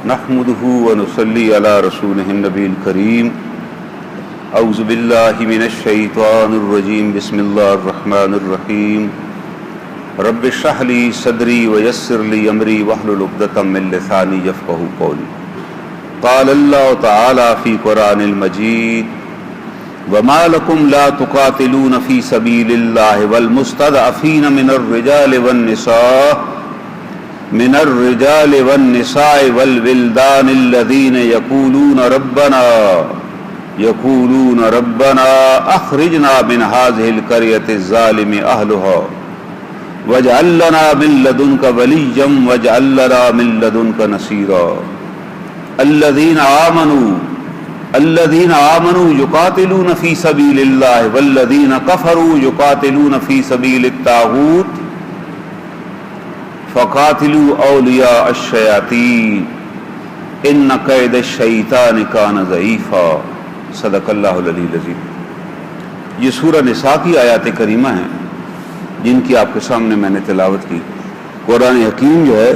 نحمده ونصلي على رسوله النبي الكريم اعوذ بالله من الشيطان الرجيم بسم الله الرحمن الرحيم رب اشرح لي صدري ويسر لي امري واحلل عقدة من لساني يفقهوا قولي قال الله تعالى في قرآن المجيد وما لكم لا تقاتلون في سبيل الله والمستضعفين من الرجال والنساء والولدان الذين يقولون ربنا اخرجنا من هذه القرية الظالم اهلها واجعل لنا من لدنك وليا واجعل لنا من لدنك نصيرا الذين آمنوا يقاتلون في سبيل الله والذين كفروا يقاتلون في سبيل الطاغوت فقاتلوا اولیاء الشیاطین ان کید الشیطان کان ضعیفا صدق اللہ العلی العظیم۔ یہ سورہ نساء کی آیات کریمہ ہیں جن کی آپ کے سامنے میں نے تلاوت کی۔ قرآن حکیم جو ہے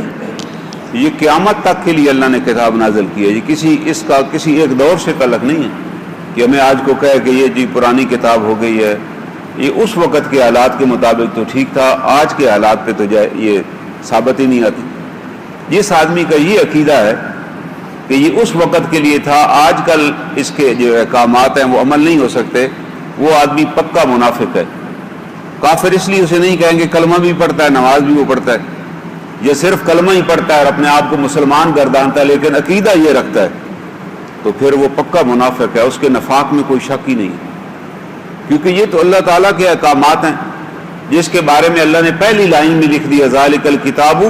یہ قیامت تک کے لیے اللہ نے کتاب نازل کی ہے، یہ اس کا کسی ایک دور سے تعلق نہیں ہے کہ ہمیں آج کو کہے کہ یہ جی پرانی کتاب ہو گئی ہے۔ یہ اس وقت کے حالات کے مطابق تو ٹھیک تھا، آج کے حالات پہ تو یہ ثابت ہی نہیں آتی۔ جس آدمی کا یہ عقیدہ ہے کہ یہ اس وقت کے لیے تھا، آج کل اس کے جو احکامات ہیں وہ عمل نہیں ہو سکتے، وہ آدمی پکا منافق ہے۔ کافر اس لیے اسے نہیں کہیں گے کلمہ بھی پڑھتا ہے، نماز بھی وہ پڑھتا ہے، یہ صرف کلمہ ہی پڑھتا ہے اور اپنے آپ کو مسلمان گردانتا ہے لیکن عقیدہ یہ رکھتا ہے، تو پھر وہ پکا منافق ہے، اس کے نفاق میں کوئی شک ہی نہیں ہے، کیونکہ یہ تو اللہ تعالیٰ کے احکامات ہیں جس کے بارے میں اللہ نے پہلی لائن میں لکھ دیا ذالک الکتاب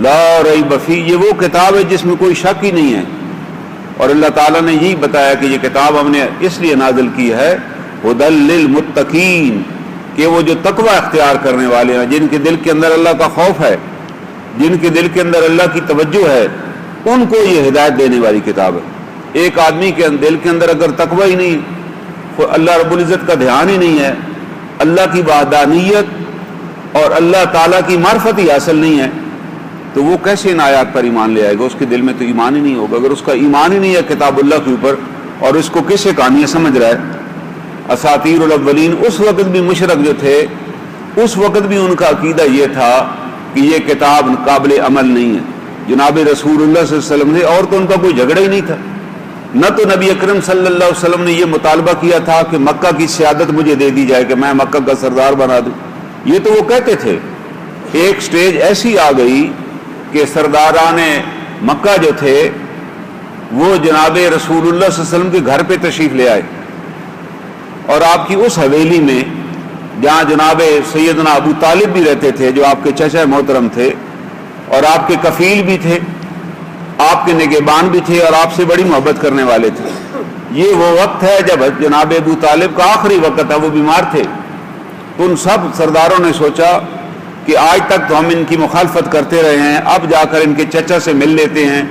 لا ریب فیہ، یہ وہ کتاب ہے جس میں کوئی شک ہی نہیں ہے۔ اور اللہ تعالیٰ نے یہی بتایا کہ یہ کتاب ہم نے اس لیے نازل کی ہے ھدی للمتقین، کہ وہ جو تقوی اختیار کرنے والے ہیں، جن کے دل کے اندر اللہ کا خوف ہے، جن کے دل کے اندر اللہ کی توجہ ہے، ان کو یہ ہدایت دینے والی کتاب ہے۔ ایک آدمی کے دل کے اندر اگر تقوی ہی نہیں، اللہ رب العزت کا دھیان ہی نہیں ہے، اللہ کی وحدانیت اور اللہ تعالیٰ کی معرفت ہی حاصل نہیں ہے، تو وہ کیسے ان آیات پر ایمان لے آئے گا؟ اس کے دل میں تو ایمان ہی نہیں ہوگا۔ اگر اس کا ایمان ہی نہیں ہے کتاب اللہ کے اوپر اور اس کو کس سے کہانیاں سمجھ رہا ہے۔ اساطیر الاولین، اس وقت بھی مشرک جو تھے، اس وقت بھی ان کا عقیدہ یہ تھا کہ یہ کتاب قابل عمل نہیں ہے۔ جناب رسول اللہ صلی اللہ علیہ وسلم نے، اور تو ان کا کوئی جھگڑا ہی نہیں تھا، نہ تو نبی اکرم صلی اللہ علیہ وسلم نے یہ مطالبہ کیا تھا کہ مکہ کی سیادت مجھے دے دی جائے کہ میں مکہ کا سردار بنا دوں، یہ تو وہ کہتے تھے۔ ایک سٹیج ایسی آ گئی کہ سرداران مکہ جو تھے وہ جناب رسول اللہ صلی اللہ علیہ وسلم کے گھر پہ تشریف لے آئے، اور آپ کی اس حویلی میں جہاں جناب سیدنا ابو طالب بھی رہتے تھے جو آپ کے چچا محترم تھے اور آپ کے کفیل بھی تھے، آپ کے نگہبان بھی تھے اور آپ سے بڑی محبت کرنے والے تھے۔ یہ وہ وقت ہے جب جناب ابو طالب کا آخری وقت ہے، وہ بیمار تھے، تو ان سب سرداروں نے سوچا کہ آج تک تو ہم ان کی مخالفت کرتے رہے ہیں، اب جا کر ان کے چچا سے مل لیتے ہیں،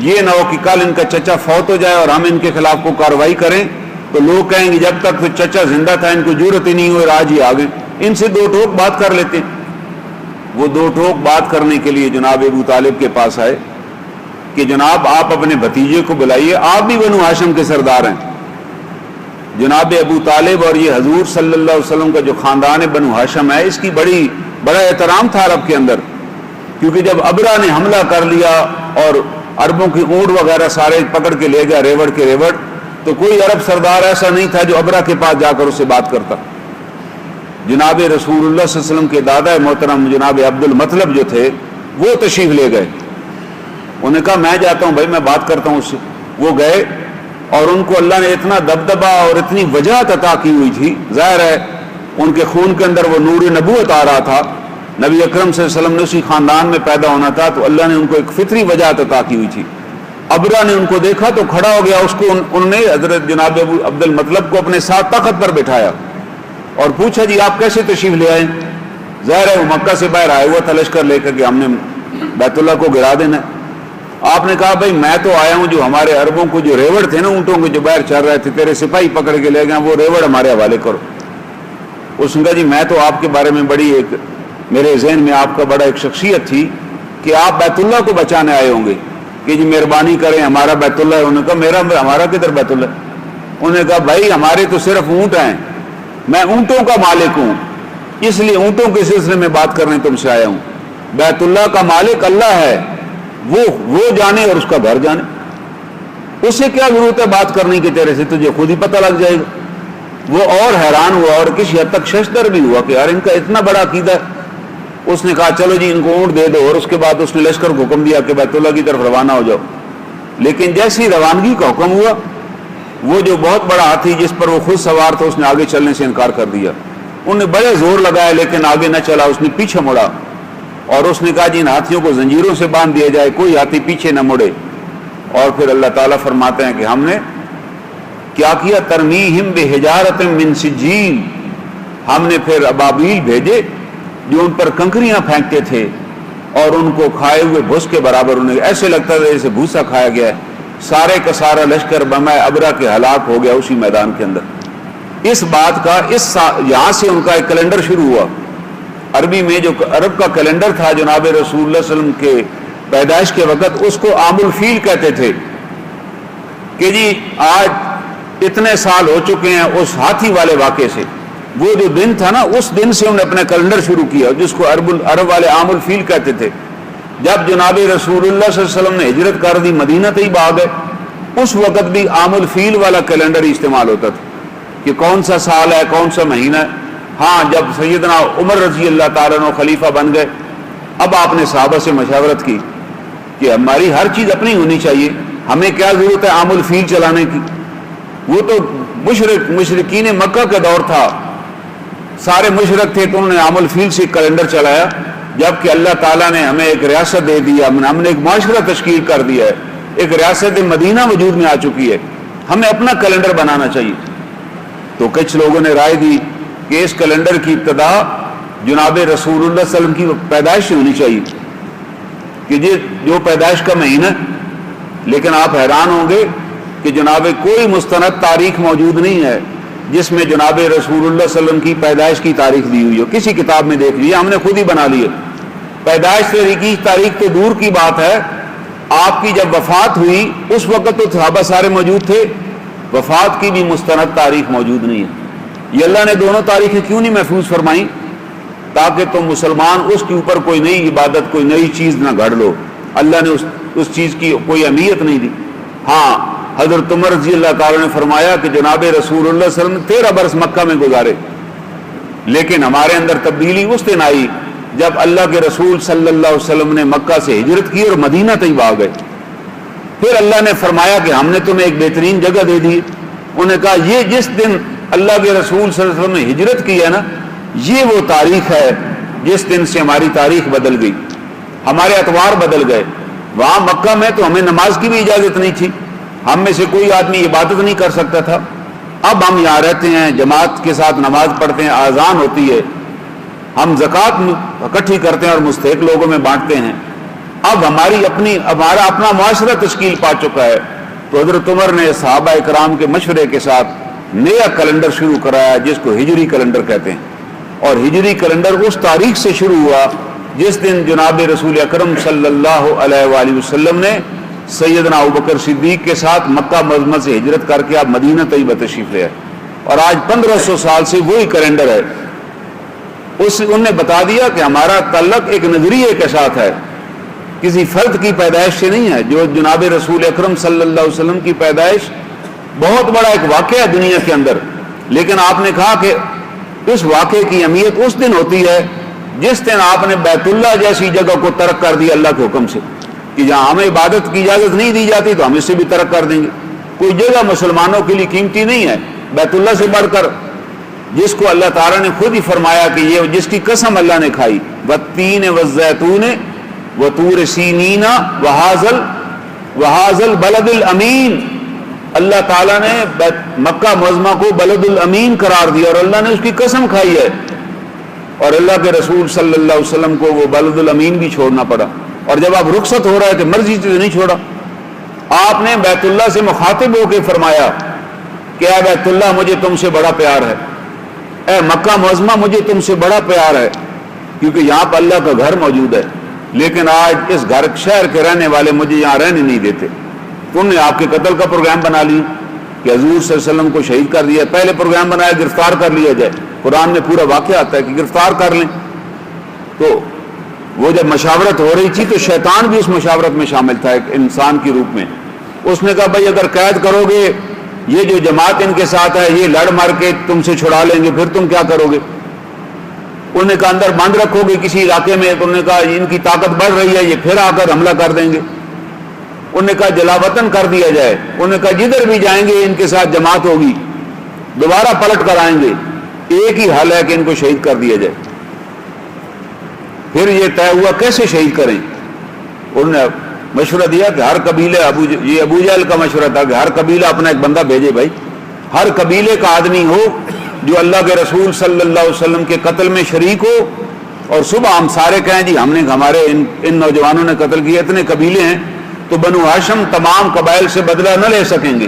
یہ نہ ہو کہ کل ان کا چچا فوت ہو جائے اور ہم ان کے خلاف کو کارروائی کریں تو لوگ کہیں گے جب تک تو چچا زندہ تھا ان کو جرت ہی نہیں ہوئی، آج ہی آ گئے، ان سے دو ٹوک بات کر لیتے۔ وہ دو ٹوک بات کرنے کے لیے جناب ابو طالب کے پاس آئے کہ جناب آپ اپنے بھتیجے کو بلائیے، آپ بھی بنو ہاشم کے سردار ہیں۔ جناب ابو طالب اور یہ حضور صلی اللہ علیہ وسلم کا جو خاندان بنو ہاشم ہے، اس کی بڑا احترام تھا عرب کے اندر، کیونکہ جب ابرا نے حملہ کر لیا اور عربوں کی اونٹ وغیرہ سارے پکڑ کے لے گیا ریوڑ کے ریوڑ، تو کوئی عرب سردار ایسا نہیں تھا جو ابرا کے پاس جا کر اس سے بات کرتا۔ جناب رسول اللہ صلی اللہ علیہ وسلم کے دادا محترم جناب عبد المطلب جو تھے وہ تشریف لے گئے، انہوں نے کہا میں جاتا ہوں بھائی، میں بات کرتا ہوں اس سے۔ وہ گئے اور ان کو اللہ نے اتنا دبدبا اور اتنی وجاہت عطا کی ہوئی تھی، ظاہر ہے ان کے خون کے اندر وہ نور نبوت آ رہا تھا، نبی اکرم صلی اللہ علیہ وسلم نے اسی خاندان میں پیدا ہونا تھا، تو اللہ نے ان کو ایک فطری وجاہت عطا کی ہوئی تھی۔ ابرا نے ان کو دیکھا تو کھڑا ہو گیا، اس کو انہوں نے حضرت جناب عبد المطلب کو اپنے ساتھ تخت پر بٹھایا اور پوچھا جی آپ کیسے تشریف لے آئے؟ ظاہر ہے وہ مکہ سے باہر آیا ہوا تھا لشکر لے کر کہ ہم نے بیت اللہ کو گرا دینا ہے۔ آپ نے کہا بھائی میں تو آیا ہوں جو ہمارے عربوں کو جو ریوڑ تھے نا اونٹوں کے جو باہر چل رہے تھے، تیرے سپاہی پکڑ کے لے گئے، وہ ریوڑ ہمارے حوالے کرو۔ اس نے کہا جی میں تو آپ کے بارے میں میرے ذہن میں آپ کا بڑا ایک شخصیت تھی کہ آپ بیت اللہ کو بچانے آئے ہوں گے، کہ جی مہربانی کریں ہمارا بیت اللہ ہے. انہوں نے کہا ہمارا کدھر بیت اللہ ہے؟ انہوں نے کہا بھائی ہمارے تو صرف اونٹ ہیں، میں اونٹوں کا مالک ہوں، اس لیے اونٹوں کے سلسلے میں بات کرنے تم سے آیا ہوں. بیت اللہ کا مالک اللہ ہے، وہ جانے اور اس کا گھر جانے، اسے کیا ضرورت ہے بات کرنے کی، تیرے سے تجھے خود ہی پتہ لگ جائے گا. وہ اور حیران ہوا اور کسی حد تک ششدر بھی ہوا کہ یار ان کا اتنا بڑا عقیدہ ہے. اس نے کہا چلو جی ان کو اونٹ دے دو، اور اس کے بعد اس نے لشکر کو حکم دیا کہ بیت اللہ کی طرف روانہ ہو جاؤ. لیکن جیسی روانگی کا حکم ہوا، وہ جو بہت بڑا ہاتھی جس پر وہ خود سوار تھا اس نے آگے چلنے سے انکار کر دیا. انہوں نے بڑے زور لگایا لیکن آگے نہ چلا، اس نے پیچھے مڑا اور اس نے کہا جی ان ہاتھیوں کو زنجیروں سے باندھ دیا جائے، کوئی ہاتھی پیچھے نہ مڑے. اور پھر اللہ تعالیٰ فرماتے ہیں کہ ہم نے کیا کیا، ترمیہم بحجارۃ من سجیل، ہم نے پھر ابابیل بھیجے جو ان پر کنکریاں پھینکتے تھے اور ان کو کھائے ہوئے بھس کے برابر، انہیں ایسے لگتا تھا جیسے بھوسا کھایا گیا ہے. سارے کا سارا لشکر بمہ ابرا کے ہلاک ہو گیا اسی میدان کے اندر. اس بات کا یہاں سے ان کا ایک کیلنڈر شروع ہوا. عربی میں جو عرب کا کیلنڈر تھا جناب رسول اللہ صلی اللہ علیہ وسلم کے پیدائش کے وقت، اس کو عام الفیل کہتے تھے کہ جی آج اتنے سال ہو چکے ہیں اس ہاتھی والے واقعے سے. وہ جو دن تھا نا، اس دن سے انہوں نے اپنا کیلنڈر شروع کیا جس کو عرب والے عام الفیل کہتے تھے. جب جناب رسول اللہ صلی اللہ علیہ وسلم نے ہجرت کر دی، مدینہ طیبہ آ گئے، اس وقت بھی عام الفیل والا کیلنڈر ہی استعمال ہوتا تھا کہ کون سا سال ہے، کون سا مہینہ ہے. ہاں جب سیدنا عمر رضی اللہ تعالیٰ عنہ خلیفہ بن گئے، اب آپ نے صحابہ سے مشاورت کی کہ ہماری ہر چیز اپنی ہونی چاہیے، ہمیں کیا ضرورت ہے عام الفیل چلانے کی. وہ تو مشرکین مکہ کا دور تھا، سارے مشرک تھے تو انہوں نے عام الفیل سے کیلنڈر چلایا، جبکہ اللہ تعالیٰ نے ہمیں ایک ریاست دے دیا، ہم نے ایک معاشرہ تشکیل کر دیا ہے، ایک ریاست مدینہ وجود میں آ چکی ہے، ہمیں اپنا کیلنڈر بنانا چاہیے. تو کچھ لوگوں نے رائے دی کہ اس کیلنڈر کی ابتدا جناب رسول اللہ صلی اللہ علیہ وسلم کی پیدائش سے ہونی چاہیے کہ جو پیدائش کا مہینہ. لیکن آپ حیران ہوں گے کہ جناب کوئی مستند تاریخ موجود نہیں ہے جس میں جناب رسول اللہ صلی اللہ علیہ وسلم کی پیدائش کی تاریخ دی ہوئی ہو. کسی کتاب میں دیکھ لیے، ہم نے خود ہی بنا لیے. پیدائش کی تاریخ تو دور کی بات ہے، آپ کی جب وفات ہوئی اس وقت تو صحابہ سارے موجود تھے، وفات کی بھی مستند تاریخ موجود نہیں ہے. یہ اللہ نے دونوں تاریخیں کیوں نہیں محفوظ فرمائیں؟ تاکہ تم مسلمان اس کے اوپر کوئی نئی عبادت، کوئی نئی چیز نہ گھڑ لو. اللہ نے اس چیز کی کوئی اہمیت نہیں دی. ہاں حضرت عمر رضی اللہ تعالیٰ نے فرمایا کہ جناب رسول اللہ صلی اللہ علیہ وسلم 13 برس مکہ میں گزارے، لیکن ہمارے اندر تبدیلی اس دن آئی جب اللہ کے رسول صلی اللہ علیہ وسلم نے مکہ سے ہجرت کی اور مدینہ طیبہ آ گئے. پھر اللہ نے فرمایا کہ ہم نے تمہیں ایک بہترین جگہ دے دی. انہوں نے کہا یہ جس دن اللہ کے رسول صلی اللہ علیہ وسلم نے ہجرت کی ہے نا، یہ وہ تاریخ ہے جس دن سے ہماری تاریخ بدل گئی، ہمارے اتوار بدل گئے. وہاں مکہ میں تو ہمیں نماز کی بھی اجازت نہیں تھی، ہم میں سے کوئی آدمی عبادت نہیں کر سکتا تھا. اب ہم یہاں رہتے ہیں، جماعت کے ساتھ نماز پڑھتے ہیں، اذان ہوتی ہے، ہم زکوٰۃ اکٹھی کرتے ہیں اور مستحق لوگوں میں بانٹتے ہیں. اب ہمارا اپنا معاشرہ تشکیل پا چکا ہے. تو حضرت عمر نے صحابہ اکرام کے مشورے کے ساتھ نیا کیلنڈر شروع کرایا جس کو ہجری کیلنڈر کہتے ہیں. اور ہجری کیلنڈر اس تاریخ سے شروع ہوا جس دن جناب رسول اکرم صلی اللہ علیہ وآلہ وسلم نے سیدنا ابوبکر صدیق کے ساتھ مکہ معظمہ سے ہجرت کر کے آپ مدینہ طیبہ تشریف لے آئے. اور آج 1500 سال سے وہی کیلنڈر ہے. انہوں نے بتا دیا کہ ہمارا تعلق ایک نظریے کے ساتھ ہے، کسی فرد کی پیدائش سے نہیں ہے. جو جناب رسول اکرم صلی اللہ علیہ وسلم کی پیدائش بہت بڑا ایک واقعہ ہے دنیا کے اندر، لیکن آپ نے کہا کہ اس واقعے کی اہمیت اس دن ہوتی ہے جس دن آپ نے بیت اللہ جیسی جگہ کو ترک کر دیا اللہ کے حکم سے کہ جہاں ہمیں عبادت کی اجازت نہیں دی جاتی تو ہم اس سے بھی ترک کر دیں گے. کوئی جگہ مسلمانوں کے لیے قیمتی نہیں ہے بیت اللہ سے بڑھ کر، جس کو اللہ تعالیٰ نے خود ہی فرمایا کہ یہ جس کی قسم اللہ نے کھائی، والتین والزیتون وطور سینین وہذا البلد الامین. اللہ تعالیٰ نے مکہ معظمہ کو بلد الامین قرار دیا اور اللہ نے اس کی قسم کھائی ہے. اور اللہ کے رسول صلی اللہ علیہ وسلم کو وہ بلد الامین بھی چھوڑنا پڑا. اور جب آپ رخصت ہو رہے تھے مرضی سے نہیں چھوڑا، آپ نے بیت اللہ سے مخاطب ہو کے فرمایا کہ اے بیت اللہ مجھے تم سے بڑا پیار ہے، اے مکہ معظمہ مجھے تم سے بڑا پیار ہے، کیونکہ یہاں پر اللہ کا گھر موجود ہے، لیکن آج اس گھر شہر کے رہنے والے مجھے یہاں رہنے نہیں دیتے. تو انہوں نے آپ کے قتل کا پروگرام بنا لیا کہ حضور صلی اللہ علیہ وسلم کو شہید کر دیا. پہلے پروگرام بنایا گرفتار کر لیا جائے. قرآن میں پورا واقعہ آتا ہے کہ گرفتار کر لیں. تو وہ جب مشاورت ہو رہی تھی تو شیطان بھی اس مشاورت میں شامل تھا ایک انسان کی روپ میں. اس نے کہا بھائی اگر قید کرو گے یہ جو جماعت ان کے ساتھ ہے یہ لڑ مر کے تم سے چھڑا لیں گے پھر تم کیا کرو گے. انہوں نے کہا اندر بند رکھو گے کسی علاقے میں. تو انہوں نے کہا ان کی طاقت بڑھ رہی ہے یہ پھر آ کر حملہ کر دیں گے. انہوں نے کہا جلا وطن کر دیا جائے. انہوں نے کہا جدھر بھی جائیں گے ان کے ساتھ جماعت ہوگی دوبارہ پلٹ کر آئیں گے. ایک ہی حل ہے کہ ان کو شہید کر دیا جائے. پھر یہ طے ہوا کیسے شہید کریں. انہوں نے مشورہ دیا کہ ہر قبیلے یہ ابو جہل کا مشورہ تھا کہ ہر قبیلہ اپنا ایک بندہ بھیجے. بھائی ہر قبیلے کا آدمی ہو جو اللہ کے رسول صلی اللہ علیہ وسلم کے قتل میں شریک ہو اور صبح ہم سارے کہیں جی ہم نے ہمارے ان نوجوانوں نے قتل کیا. اتنے قبیلے ہیں تو بنو ہاشم تمام قبائل سے بدلہ نہ لے سکیں گے.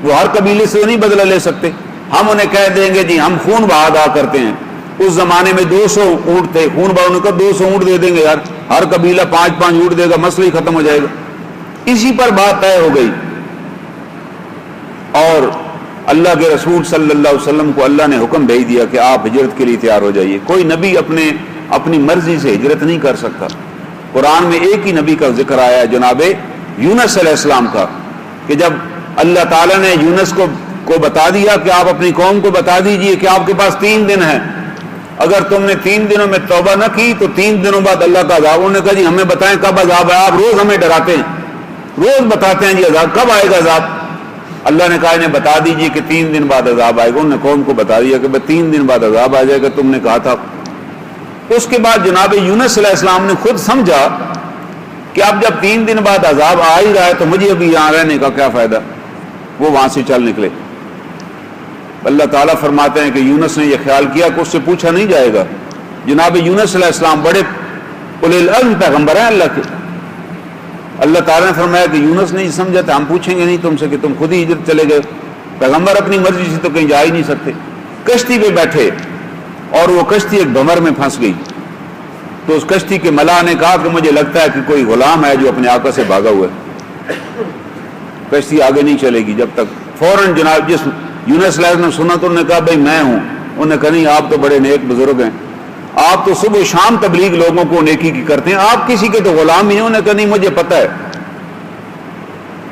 وہ ہر قبیلے سے نہیں بدلہ لے سکتے. ہم انہیں کہہ دیں گے جی ہم خون بہا ادا کرتے ہیں. اس زمانے میں 200 اونٹ تھے. خون بہانے کا 200 اونٹ دے دیں گے یار. ہر قبیلہ 5-5 اونٹ دے گا مسئلہ ہی ختم ہو جائے گا. اسی پر بات طے ہو گئی. اور اللہ کے رسول صلی اللہ علیہ وسلم کو اللہ نے حکم بھیج دیا کہ آپ ہجرت کے لیے تیار ہو جائیے. کوئی نبی اپنی مرضی سے ہجرت نہیں کر سکتا. قرآن میں ایک ہی نبی کا ذکر آیا ہے جناب یونس علیہ السلام کا کہ جب اللہ تعالیٰ نے یونس کو بتا دیا کہ آپ اپنی قوم کو بتا دیجئے کہ آپ کے پاس 3 دن ہیں. اگر تم نے 3 دنوں میں توبہ نہ کی تو 3 دنوں بعد اللہ کا عذاب. انہوں نے کہا جی ہمیں بتائیں کب عذاب ہے. آپ روز ہمیں ڈراتے ہیں روز بتاتے ہیں جی عذاب کب آئے گا عذاب. اللہ نے کہا انہیں بتا دیجئے کہ 3 دن بعد عذاب آئے گا. انہوں نے قوم کو بتا دیا کہ 3 دن بعد عذاب آ جائے گا تم نے کہا تھا. اس کے بعد جناب یونس علیہ السلام نے خود سمجھا کہ اب جب 3 دن بعد عذاب آ ہی رہا ہے تو مجھے ابھی یہاں رہنے کا کیا فائدہ. وہ وہاں سے چل نکلے. اللہ تعالیٰ فرماتے ہیں کہ یونس نے یہ خیال کیا کہ اس سے پوچھا نہیں جائے گا. جناب یونس علیہ السلام بڑے اولو العزم پیغمبر ہیں اللہ کے. اللہ تعالیٰ نے فرمایا کہ یونس نے یہ سمجھا تھا ہم پوچھیں گے نہیں تم سے کہ تم خود ہی ہجرت چلے گئے. پیغمبر اپنی مرضی سے تو کہیں جا ہی نہیں سکتے. کشتی پہ بیٹھے اور وہ کشتی ایک بھمر میں پھنس گئی. تو اس کشتی کے ملا نے کہا کہ مجھے لگتا ہے کہ کوئی غلام ہے جو اپنے آقا سے بھاگا ہوا ہے. کشتی آگے نہیں چلے گی جب تک. فوراً جناب جس یونس علیہ السلام نے سنا تو انہوں نے کہا بھائی میں ہوں. انہوں نے کہا نہیں آپ تو بڑے نیک بزرگ ہیں. آپ تو صبح شام تبلیغ لوگوں کو نیکی کی کرتے ہیں. آپ کسی کے تو غلام ہی ہیں. انہوں نے کہا نہیں مجھے پتہ ہے.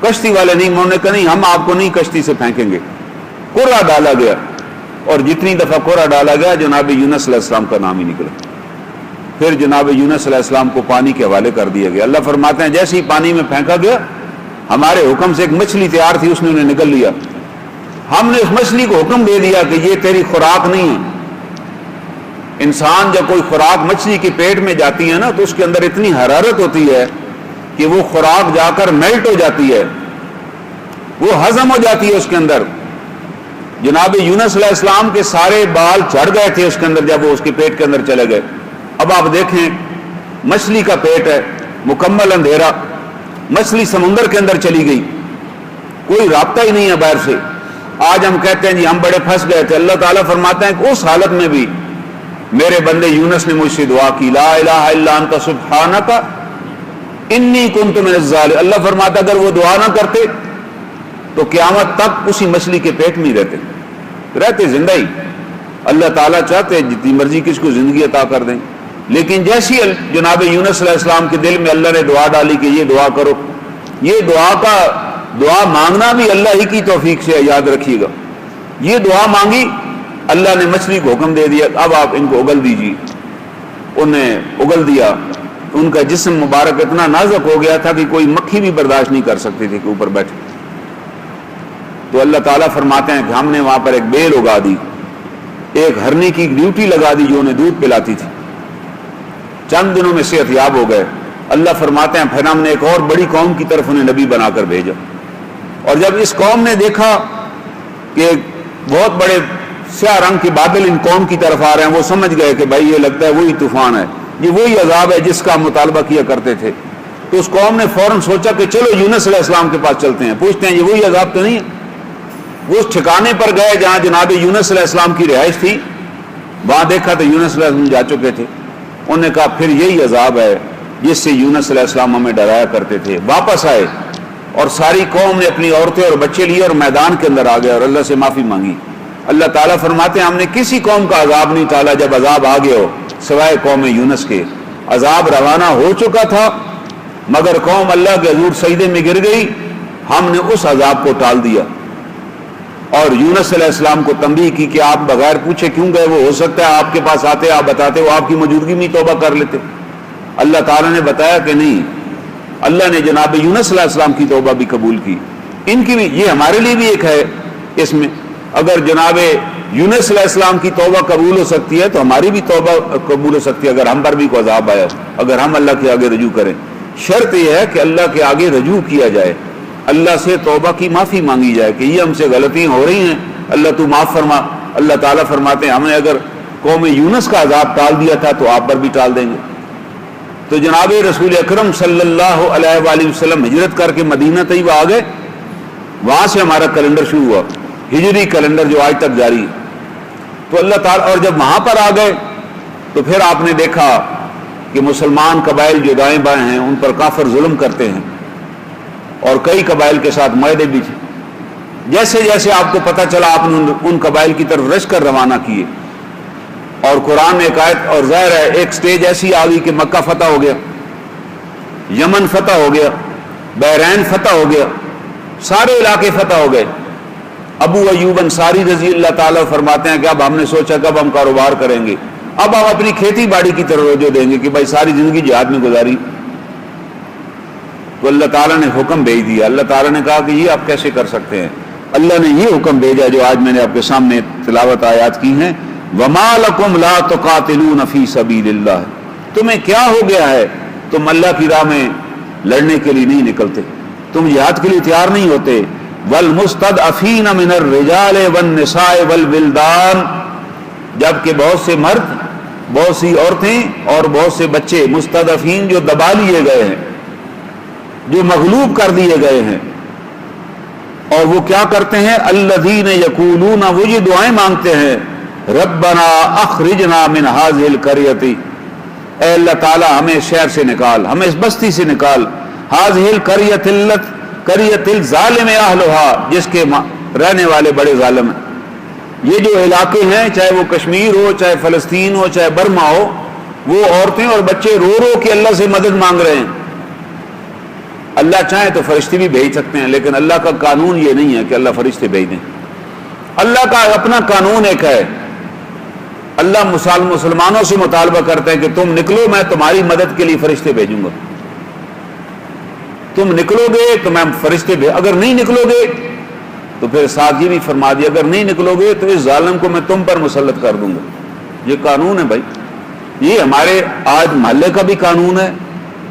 کشتی والے نہیں. انہوں نے کہا نہیں ہم آپ کو نہیں کشتی سے پھینکیں گے. کوڑا ڈالا گیا اور جتنی دفعہ کوڑا ڈالا گیا جناب یونس علیہ السلام کا نام ہی نکلا. پھر جناب یونس علیہ السلام کو پانی کے حوالے کر دیا گیا. اللہ فرماتے ہیں جیسے ہی پانی میں پھینکا گیا ہمارے حکم سے ایک مچھلی تیار تھی اس نے انہیں نگل لیا. ہم نے اس مچھلی کو حکم دے دیا کہ یہ تیری خوراک نہیں ہے. انسان جب کوئی خوراک مچھلی کے پیٹ میں جاتی ہے نا تو اس کے اندر اتنی حرارت ہوتی ہے کہ وہ خوراک جا کر میلٹ ہو جاتی ہے. وہ ہضم ہو جاتی ہے اس کے اندر. جناب یونس علیہ السلام کے سارے بال جھڑ گئے تھے اس کے اندر جب وہ اس کے پیٹ کے اندر چلے گئے. اب آپ دیکھیں مچھلی کا پیٹ ہے مکمل اندھیرا. مچھلی سمندر کے اندر چلی گئی. کوئی رابطہ ہی نہیں ہے باہر سے. آج ہم کہتے ہیں جی ہم بڑے پھنس گئے تھے. اللہ تعالیٰ فرماتے ہیں کہ اس حالت میں بھی میرے بندے یونس نے مجھ سے دعا کی لا الہ الا انت سبحانک انی کنت من الظالمین. اللہ فرماتا اگر وہ دعا نہ کرتے تو قیامت تک اسی مچھلی کے پیٹ میں ہی رہتے زندہ ہی. اللہ تعالیٰ چاہتے جتنی مرضی کس کو زندگی عطا کر دیں. لیکن جیسی جناب یونس علیہ السلام کے دل میں اللہ نے دعا ڈالی کہ یہ دعا کرو. یہ دعا مانگنا بھی اللہ ہی کی توفیق سے. یاد رکھیے گا یہ دعا مانگی اللہ نے مچھلی کو حکم دے دیا اب آپ ان کو اگل دیجیے. انہیں اگل دیا. ان کا جسم مبارک اتنا نازک ہو گیا تھا کہ کوئی مکھی بھی برداشت نہیں کر سکتی تھی کہ اوپر بیٹھے. تو اللہ تعالیٰ فرماتے ہیں کہ ہم نے وہاں پر ایک بیل اگا دی. ایک ہرنی کی ڈیوٹی لگا دی جو انہیں دودھ پلاتی تھی. چند دنوں میں صحت یاب ہو گئے. اللہ فرماتے ہیں پھر ہم نے ایک اور بڑی قوم کی طرف انہیں نبی بنا کر بھیجا. اور جب اس قوم نے دیکھا کہ بہت بڑے سیاہ رنگ کے بادل ان قوم کی طرف آ رہے ہیں وہ سمجھ گئے کہ بھائی یہ لگتا ہے وہی طوفان ہے. یہ وہی عذاب ہے جس کا مطالبہ کیا کرتے تھے. تو اس قوم نے فوراً سوچا کہ چلو یونس علیہ السلام کے پاس چلتے ہیں پوچھتے ہیں یہ وہی عذاب تو نہیں ہے. وہ اس ٹھکانے پر گئے جہاں جناب یونس علیہ السلام کی رہائش تھی. وہاں دیکھا تو یونس علیہ السلام جا چکے تھے. انہوں نے کہا پھر یہی عذاب ہے جس سے یونس علیہ السلام ہمیں ڈرایا کرتے تھے، واپس آئے اور ساری قوم نے اپنی عورتیں اور بچے لیے اور میدان کے اندر آ گئے اور اللہ سے معافی مانگی۔ اللہ تعالیٰ فرماتے ہیں ہم نے کسی قوم کا عذاب نہیں ٹالا جب عذاب آ گیا ہو، سوائے قوم یونس کے۔ عذاب روانہ ہو چکا تھا مگر قوم اللہ کے حضور سجدے میں گر گئی، ہم نے اس عذاب کو ٹال دیا اور یونس علیہ السلام کو تنبیہ کی کہ آپ بغیر پوچھے کیوں گئے، وہ ہو سکتا ہے آپ کے پاس آتے آپ بتاتے، وہ آپ کی موجودگی میں توبہ کر لیتے۔ اللہ تعالیٰ نے بتایا کہ نہیں، اللہ نے جناب یونس علیہ السلام کی توبہ بھی قبول کی، ان کی بھی، یہ ہمارے لیے بھی ایک ہے اس میں۔ اگر جناب یونس علیہ السلام کی توبہ قبول ہو سکتی ہے تو ہماری بھی توبہ قبول ہو سکتی ہے اگر ہم پر بھی کوئی عذاب آیا، اگر ہم اللہ کے آگے رجوع کریں۔ شرط یہ ہے کہ اللہ کے آگے رجوع کیا جائے، اللہ سے توبہ کی معافی مانگی جائے کہ یہ ہم سے غلطیاں ہو رہی ہیں، اللہ تو معاف فرما۔ اللہ تعالیٰ فرماتے ہیں ہم نے اگر قوم یونس کا عذاب ٹال دیا تھا تو آپ پر بھی ٹال دیں گے۔ تو جناب رسول اکرم صلی اللہ علیہ وآلہ وسلم ہجرت کر کے مدینہ طیبہ آ گئے، وہاں سے ہمارا کیلنڈر شروع ہوا، ہجری کیلنڈر جو آج تک جاری ہے۔ تو اللہ تعالیٰ، اور جب وہاں پر آ گئے تو پھر آپ نے دیکھا کہ مسلمان قبائل جو دائیں بائیں ہیں ان پر کافر ظلم کرتے ہیں، اور کئی قبائل کے ساتھ معاہدے بھی تھے۔ جیسے جیسے آپ کو پتہ چلا آپ نے ان قبائل کی طرف لشکر روانہ کیے، اور قرآن میں ایک آیت، اور ظاہر ہے ایک سٹیج ایسی آ گئی کہ مکہ فتح ہو گیا، یمن فتح ہو گیا، بحرین فتح ہو گیا، سارے علاقے فتح ہو گئے۔ ابو ایوب انصاری رضی اللہ تعالیٰ فرماتے ہیں کہ اب ہم نے سوچا کہ اب ہم کاروبار کریں گے، اب ہم اپنی کھیتی باڑی کی طرف توجہ دیں گے کہ بھائی ساری زندگی جہاد میں گزاری۔ تو اللہ تعالیٰ نے حکم بھیج دیا، اللہ تعالیٰ نے کہا کہ یہ آپ کیسے کر سکتے ہیں؟ اللہ نے یہ حکم بھیجا جو آج میں نے آپ کے سامنے تلاوت آیات کی ہیں، وَمَا لَكُمْ لَا تُقَاتِلُونَ فِي سَبِيلِ اللَّهِ، تمہیں کیا ہو گیا ہے تم اللہ کی راہ میں لڑنے کے لیے نہیں نکلتے، تم جہاد کے لیے تیار نہیں ہوتے۔ وَالْمُسْتَضْعَفِينَ مِنَ الرِّجَالِ وَالنِّسَاءِ وَالْوِلْدَانِ، جبکہ بہت سے مرد، بہت سی عورتیں اور بہت سے بچے، مستضعفین جو دبا لیے گئے ہیں، جو مغلوب کر دیے گئے ہیں، اور وہ کیا کرتے ہیں؟ الذین یقولون، وہ یہ دعائیں مانگتے ہیں، ربنا اخرجنا من هذه القرية، اے اللہ تعالی ہمیں شہر سے نکال، ہمیں اس بستی سے نکال، هذه القرية قرية الظالم اهلها، جس کے رہنے والے بڑے ظالم ہیں۔ یہ جو علاقے ہیں، چاہے وہ کشمیر ہو، چاہے فلسطین ہو، چاہے برما ہو، وہ عورتیں اور بچے رو رو کے اللہ سے مدد مانگ رہے ہیں۔ اللہ چاہے تو فرشتے بھی بھیج سکتے ہیں، لیکن اللہ کا قانون یہ نہیں ہے کہ اللہ فرشتے بھیج دیں۔ اللہ کا اپنا قانون ایک ہے، اللہ مسلمانوں سے مطالبہ کرتے ہیں کہ تم نکلو، میں تمہاری مدد کے لیے فرشتے بھیجوں گا، تم نکلو گے تو میں فرشتے اگر نہیں نکلو گے تو پھر ساتھ یہ بھی فرما دیا اگر نہیں نکلو گے تو اس ظالم کو میں تم پر مسلط کر دوں گا۔ یہ قانون ہے بھائی، یہ ہمارے آج محلے کا بھی قانون ہے،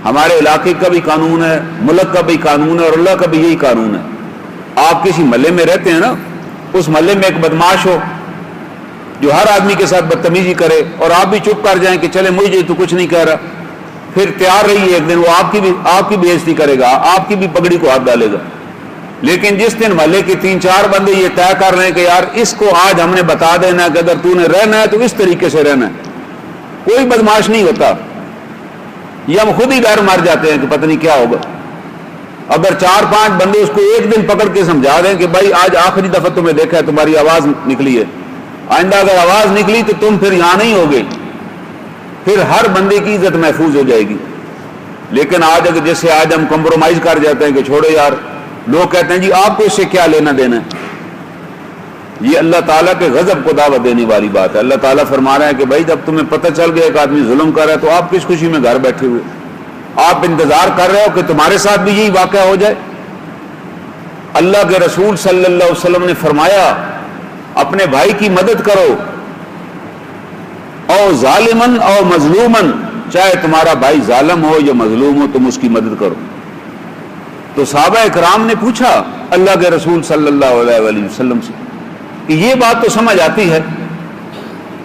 ہمارے علاقے کا بھی قانون ہے، ملک کا بھی قانون ہے، اور اللہ کا بھی یہی قانون ہے۔ آپ کسی محلے میں رہتے ہیں نا، اس محلے میں ایک بدماش ہو جو ہر آدمی کے ساتھ بدتمیزی کرے اور آپ بھی چپ کر جائیں کہ چلے مجھے تو کچھ نہیں کہہ رہا، پھر تیار رہیے ایک دن وہ آپ کی بےعزتی کرے گا، آپ کی بھی پگڑی کو ہاتھ ڈالے گا۔ لیکن جس دن محلے کے 3-4 بندے یہ طے کر رہے ہیں کہ یار اس کو آج ہم نے بتا دینا کہ اگر تو نے رہنا ہے تو اس طریقے سے رہنا ہے، کوئی بدماش نہیں ہوتا، یہ ہم خود ہی ڈر مار جاتے ہیں کہ پتہ نہیں کیا ہوگا۔ اگر 4-5 بندے اس کو ایک دن پکڑ کے سمجھا دیں کہ بھائی آج آخری دفعہ تمہیں دیکھا ہے، تمہاری آواز نکلی ہے، آئندہ اگر آواز نکلی تو تم پھر یہاں نہیں ہوگے، پھر ہر بندے کی عزت محفوظ ہو جائے گی۔ لیکن آج اگر جیسے آج ہم کمپرومائز کر جاتے ہیں کہ چھوڑو یار، لوگ کہتے ہیں جی آپ کو اس سے کیا لینا دینا ہے، یہ اللہ تعالیٰ کے غضب کو دعوت دینے والی بات ہے۔ اللہ تعالیٰ فرما رہا ہے کہ بھائی جب تمہیں پتہ چل گیا ایک آدمی ظلم کر رہا ہے تو آپ کس خوشی میں گھر بیٹھے ہوئے، آپ انتظار کر رہے ہو کہ تمہارے ساتھ بھی یہی واقعہ ہو جائے؟ اللہ کے رسول صلی اللہ علیہ وسلم نے فرمایا اپنے بھائی کی مدد کرو، او ظالمن او مظلومن، چاہے تمہارا بھائی ظالم ہو یا مظلوم ہو تم اس کی مدد کرو۔ تو صحابہ اکرام نے پوچھا اللہ کے رسول صلی اللہ علیہ وآلہ وسلم سے کہ یہ بات تو سمجھ آتی ہے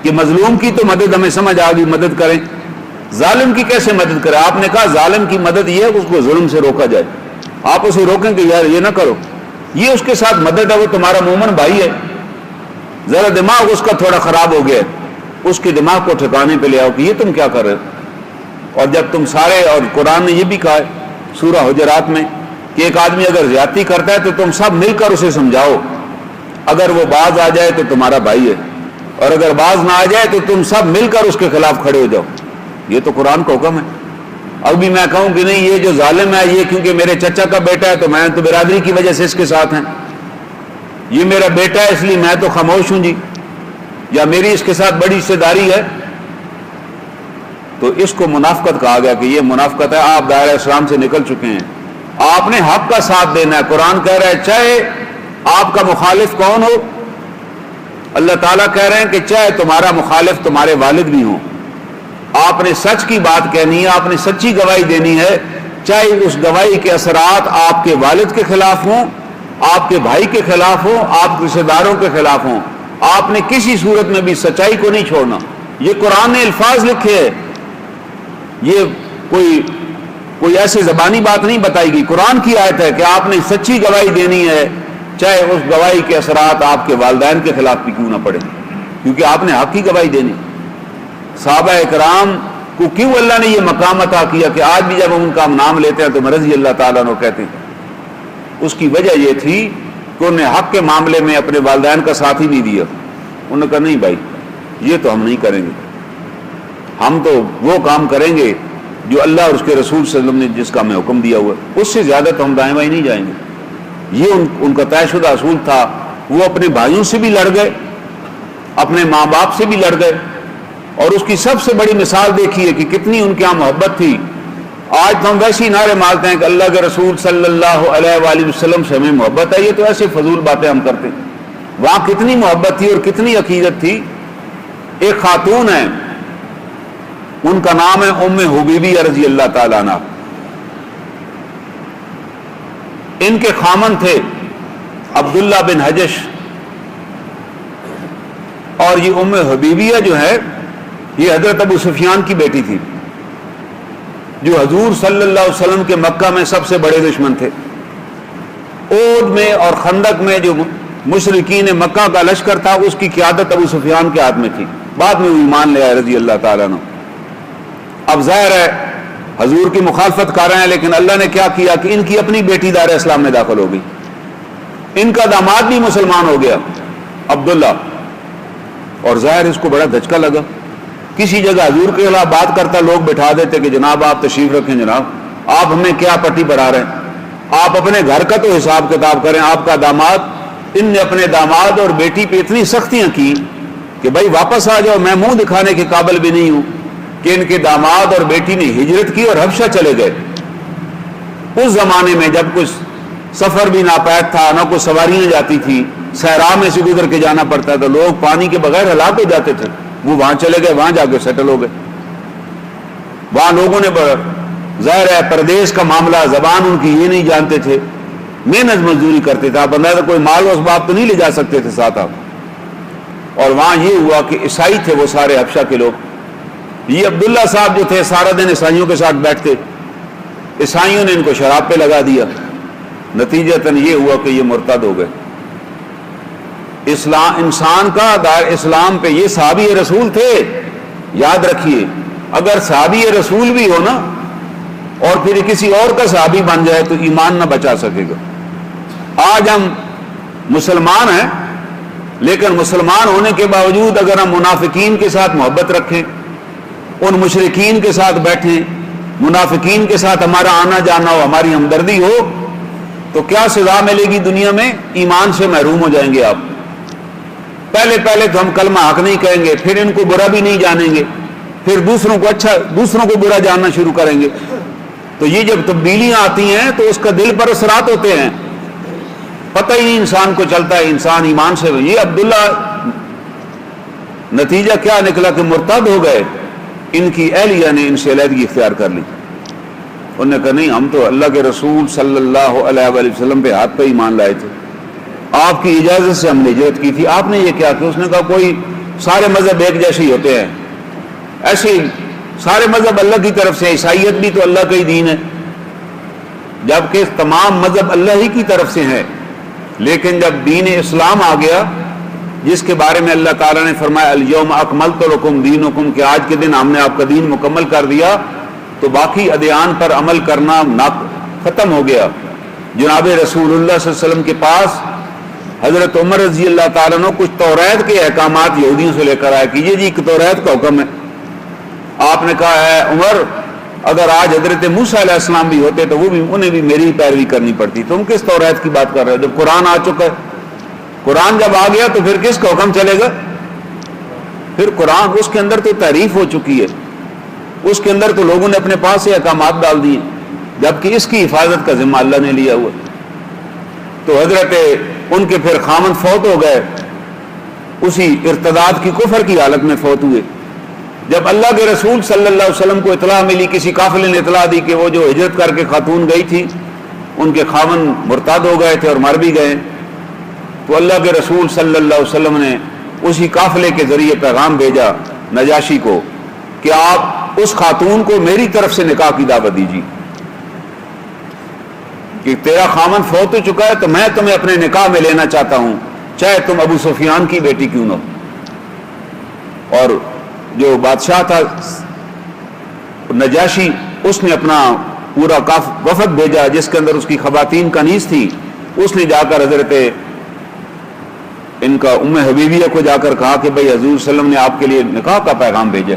کہ مظلوم کی تو مدد ہمیں سمجھ آ گئی، مدد کریں، ظالم کی کیسے مدد کریں؟ آپ نے کہا ظالم کی مدد یہ ہے کہ اس کو ظلم سے روکا جائے، آپ اسے روکیں کہ یار یہ نہ کرو، یہ اس کے ساتھ مدد ہے، وہ تمہارا مومن بھائی ہے، ذرا دماغ اس کا تھوڑا خراب ہو گیا ہے، اس کے دماغ کو ٹھکانے پہ لے آؤ کہ یہ تم کیا کر رہے ہو، اور جب تم سارے، اور قرآن نے یہ بھی کہا ہے سورہ حجرات میں کہ ایک آدمی اگر زیادتی کرتا ہے تو تم سب مل کر اسے سمجھاؤ، اگر وہ باز آ جائے تو تمہارا بھائی ہے، اور اگر باز نہ آ جائے تو تم سب مل کر اس کے خلاف کھڑے ہو جاؤ۔ یہ تو قرآن کا حکم ہے۔ اب بھی میں کہوں کہ نہیں یہ جو ظالم ہے یہ کیونکہ میرے چچا کا بیٹا ہے تو میں تو برادری کی وجہ سے اس کے ساتھ ہیں، یہ میرا بیٹا ہے اس لیے میں تو خاموش ہوں جی، یا میری اس کے ساتھ بڑی حصہ داری ہے، تو اس کو منافقت کہا گیا کہ یہ منافقت ہے۔ آپ دائرہ اسلام سے نکل چکے ہیں، آپ نے حق کا ساتھ دینا ہے۔ قرآن کہہ رہا ہے چاہے آپ کا مخالف کون ہو، اللہ تعالیٰ کہہ رہے ہیں کہ چاہے تمہارا مخالف تمہارے والد بھی ہوں، آپ نے سچ کی بات کہنی ہے، آپ نے سچی گواہی دینی ہے، چاہے اس گواہی کے اثرات آپ کے والد کے خلاف ہوں، آپ کے بھائی کے خلاف ہوں، آپ کے رشتہ داروں کے خلاف ہوں، آپ نے کسی صورت میں بھی سچائی کو نہیں چھوڑنا۔ یہ قرآن نے الفاظ لکھے ہیں، یہ کوئی ایسی زبانی بات نہیں بتائی گئی، قرآن کی آیت ہے کہ آپ نے سچی گواہی دینی ہے، چاہے اس گواہی کے اثرات آپ کے والدین کے خلاف بھی کیوں نہ پڑے، کیونکہ آپ نے حق کی گواہی دینی۔ صحابہ اکرام کو کیوں اللہ نے یہ مقام عطا کیا کہ آج بھی جب ہم ان کا نام لیتے ہیں تو رضی اللہ تعالیٰ عنہ کہتے ہیں؟ اس کی وجہ یہ تھی کہ انہوں نے حق کے معاملے میں اپنے والدین کا ساتھ ہی نہیں دیا۔ انہوں نے کہا نہیں بھائی یہ تو ہم نہیں کریں گے، ہم تو وہ کام کریں گے جو اللہ اور اس کے رسول صلی اللہ علیہ وسلم نے جس کا ہمیں حکم دیا ہوا ہے، اس سے زیادہ تو ہم دائیں بائیں نہیں جائیں گے۔ یہ ان کا طے شدہ اصول تھا۔ وہ اپنے بھائیوں سے بھی لڑ گئے، اپنے ماں باپ سے بھی لڑ گئے، اور اس کی سب سے بڑی مثال دیکھیے کہ کتنی ان کے یہاں محبت تھی۔ آج تو ہم ویسے ہی نعرے مارتے ہیں کہ اللہ کے رسول صلی اللہ علیہ وآلہ وسلم سے ہمیں محبت ہے، یہ تو ایسے فضول باتیں ہم کرتے ہیں۔ وہاں کتنی محبت تھی اور کتنی عقیدت تھی۔ ایک خاتون ہے، ان کا نام ہے ام حبیبیہ رضی اللہ تعالیٰ عنہ۔ ان کے خامن تھے عبداللہ بن حجش، اور یہ ام حبیبیہ جو ہے یہ حضرت ابو سفیان کی بیٹی تھی، جو حضور صلی اللہ علیہ وسلم کے مکہ میں سب سے بڑے دشمن تھے۔ احد میں اور خندق میں جو مشرکین مکہ کا لشکر تھا اس کی قیادت ابو سفیان کے ہاتھ میں تھی، بعد میں وہ ایمان لے آئے رضی اللہ تعالیٰ عنہ۔ اب ظاہر ہے حضور کی مخالفت کر رہے ہیں، لیکن اللہ نے کیا کیا کہ ان کی اپنی بیٹی دار اسلام میں داخل ہو گئی، ان کا داماد بھی مسلمان ہو گیا عبداللہ، اور ظاہر اس کو بڑا دھچکا لگا۔ کسی جگہ حضور کے خلاف بات کرتا لوگ بٹھا دیتے کہ جناب آپ تشریف رکھیں، جناب آپ ہمیں کیا پٹی پڑھا رہے ہیں، آپ اپنے گھر کا تو حساب کتاب کریں۔ آپ کا داماد، ان نے اپنے داماد اور بیٹی پہ اتنی سختیاں کی کہ بھائی واپس آ جاؤ، میں منہ دکھانے کے قابل بھی نہیں ہوں، کہ ان کے داماد اور بیٹی نے ہجرت کی اور حبشہ چلے گئے۔ اس زمانے میں جب کچھ سفر بھی ناپید تھا، نہ کوئی سواریاں جاتی تھی، صحرا میں سے گزر کے جانا پڑتا تھا، لوگ پانی کے بغیر ہلاک ہو جاتے تھے، وہ وہاں چلے گئے، وہاں جا کے سیٹل ہو گئے۔ وہاں لوگوں نے ظاہر ہے پردیس کا معاملہ، زبان ان کی یہ نہیں جانتے تھے، محنت مزدوری کرتے تھے، آپ اندازہ کوئی مال و اسباب تو نہیں لے جا سکتے تھے ساتھ آپ۔ اور وہاں یہ ہوا کہ عیسائی تھے وہ سارے حبشہ کے لوگ۔ یہ عبداللہ صاحب جو تھے سارا دن عیسائیوں کے ساتھ بیٹھتے، عیسائیوں نے ان کو شراب پہ لگا دیا، نتیجتاً یہ ہوا کہ یہ مرتد ہو گئے۔ انسان کا دائر اسلام پہ یہ صحابی رسول تھے، یاد رکھیے۔ اگر صحابی رسول بھی ہو نا اور پھر کسی اور کا صحابی بن جائے تو ایمان نہ بچا سکے گا۔ آج ہم مسلمان ہیں، لیکن مسلمان ہونے کے باوجود اگر ہم منافقین کے ساتھ محبت رکھیں، ان مشرکین کے ساتھ بیٹھیں، منافقین کے ساتھ ہمارا آنا جانا ہو، ہماری ہمدردی ہو، تو کیا سزا ملے گی دنیا میں؟ ایمان سے محروم ہو جائیں گے آپ۔ پہلے تو ہم کلمہ حق نہیں کہیں گے، پھر ان کو برا بھی نہیں جانیں گے، پھر دوسروں کو برا جاننا شروع کریں گے۔ تو یہ جب تبدیلیاں آتی ہیں تو اس کا دل پر اثرات ہوتے ہیں، پتہ ہی نہیں انسان کو چلتا ہے، انسان ایمان سے۔ یہ عبداللہ نتیجہ کیا نکلا کہ مرتد ہو گئے، ان کی اہلیہ نے ان سے علیحدگی اختیار کر لی۔ انہوں نے کہا نہیں، ہم تو اللہ کے رسول صلی اللہ علیہ وآلہ وسلم پہ ہاتھ پہ ایمان لائے تھے، آپ کی اجازت سے ہم نے ہجرت کی تھی، آپ نے یہ کیا کہ؟ اس نے کہا کوئی سارے مذہب ایک جیسے ہی ہوتے ہیں، ایسے ہی سارے مذہب اللہ کی طرف سے، عیسائیت بھی تو اللہ کا ہی دین ہے، جبکہ تمام مذہب اللہ ہی کی طرف سے ہیں۔ لیکن جب دین اسلام آ گیا، جس کے بارے میں اللہ تعالیٰ نے فرمایا الیوم اکملت لکم دینکم، کہ آج کے دن ہم نے آپ کا دین مکمل کر دیا، تو باقی ادیان پر عمل کرنا ختم ہو گیا۔ جناب رسول اللہ صلی اللہ علیہ وسلم کے پاس حضرت عمر رضی اللہ تعالیٰ عنہ کچھ توریت کے احکامات یہودیوں سے لے کر آئے کہ یہ جی ایک توریت کا حکم ہے۔ آپ نے کہا ہے عمر اگر آج حضرت موسیٰ علیہ السلام بھی ہوتے تو انہیں بھی میری پیروی کرنی پڑتی، تم کس توریت کی بات کر رہے ہو؟ جب قرآن آ چکا ہے، قرآن جب آ گیا تو پھر کس کا حکم چلے گا؟ پھر قرآن اس کے اندر تو تعریف ہو چکی ہے، اس کے اندر تو لوگوں نے اپنے پاس سے احکامات ڈال دیے، جبکہ اس کی حفاظت کا ذمہ اللہ نے لیا ہوا۔ تو حضرت ان کے پھر خامند فوت ہو گئے، اسی ارتداد کی کفر کی حالت میں فوت ہوئے۔ جب اللہ کے رسول صلی اللہ علیہ وسلم کو اطلاع ملی، کسی قافلے نے اطلاع دی کہ وہ جو ہجرت کر کے خاتون گئی تھی ان کے خامند مرتد ہو گئے تھے اور مر بھی گئے، تو اللہ کے رسول صلی اللہ علیہ وسلم نے اسی قافلے کے ذریعے پیغام بھیجا نجاشی کو کہ آپ اس خاتون کو میری طرف سے نکاح کی دعوت دیجیے کہ تیرا خامند فوت ہو چکا ہے تو میں تمہیں اپنے نکاح میں لینا چاہتا ہوں، چاہے تم ابو سفیان کی بیٹی کیوں نہ ہو۔ اور جو بادشاہ تھا نجاشی، اس نے اپنا پورا وفد بھیجا جس کے اندر اس کی خواتین کنیز تھی، اس نے جا کر حضرت ان کا ام حبیبیہ کو جا کر کہا کہ بھئی حضور صلی اللہ علیہ وسلم نے آپ کے لیے نکاح کا پیغام بھیجا۔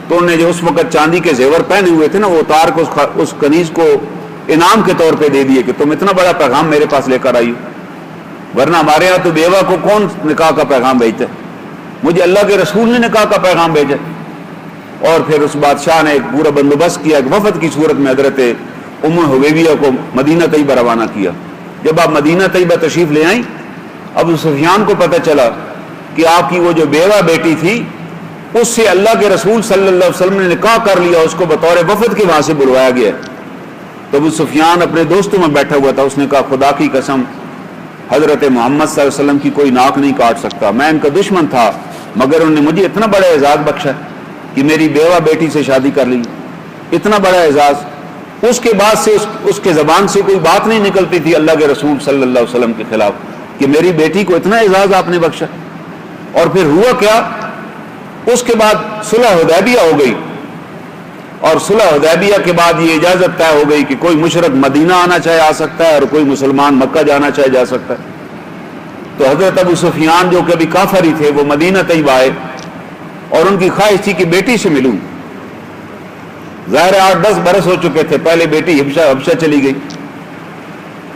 تو انہوں نے جو اس وقت چاندی کے زیور پہنے ہوئے تھے نا، وہ اتار کے اس کنیز کو انعام کے طور پہ دے دیے کہ تم اتنا بڑا پیغام میرے پاس لے کر آئی ہو، ورنہ ہمارے یہاں تو بیوہ کو کون نکاح کا پیغام بھیجتا ہے، مجھے اللہ کے رسول نے نکاح کا پیغام بھیجا۔ اور پھر اس بادشاہ نے ایک پورا بندوبست کیا کہ وفد کی صورت میں حضرت ام حبیبیہ کو مدینہ طیبہ روانہ کیا۔ جب آپ مدینہ طیبہ تشریف لے آئیں، ابو سفیان کو پتہ چلا کہ آپ کی وہ جو بیوہ بیٹی تھی اس سے اللہ کے رسول صلی اللہ علیہ وسلم نے نکاح کر لیا، اس کو بطور وفد کے وہاں سے بلوایا گیا۔ تو ابو سفیان اپنے دوستوں میں بیٹھا ہوا تھا، اس نے کہا خدا کی قسم حضرت محمد صلی اللہ علیہ وسلم کی کوئی ناک نہیں کاٹ سکتا، میں ان کا دشمن تھا مگر انہوں نے مجھے اتنا بڑا اعزاز بخشا کہ میری بیوہ بیٹی سے شادی کر لی، اتنا بڑا اعزاز۔ اس کے بعد سے اس کے زبان سے کوئی بات نہیں نکلتی تھی اللہ کے رسول صلی اللہ علیہ وسلم کے خلاف کہ میری بیٹی کو اتنا اعزاز آپ نے بخشا۔ اور پھر ہوا کیا، اس کے بعد صلح حدیبیہ ہو گئی، اور صلح حدیبیہ کے بعد یہ اجازت طے ہو گئی کہ کوئی مشرک مدینہ آنا چاہے آ سکتا ہے اور کوئی مسلمان مکہ جانا چاہے جا سکتا ہے۔ تو حضرت ابو سفیان جو کہ ابھی کافر ہی تھے وہ مدینہ طیبہ آئے اور ان کی خواہش تھی کہ بیٹی سے ملوں۔ ظاہر 8-10 برس ہو چکے تھے، پہلے بیٹی حبشہ چلی گئی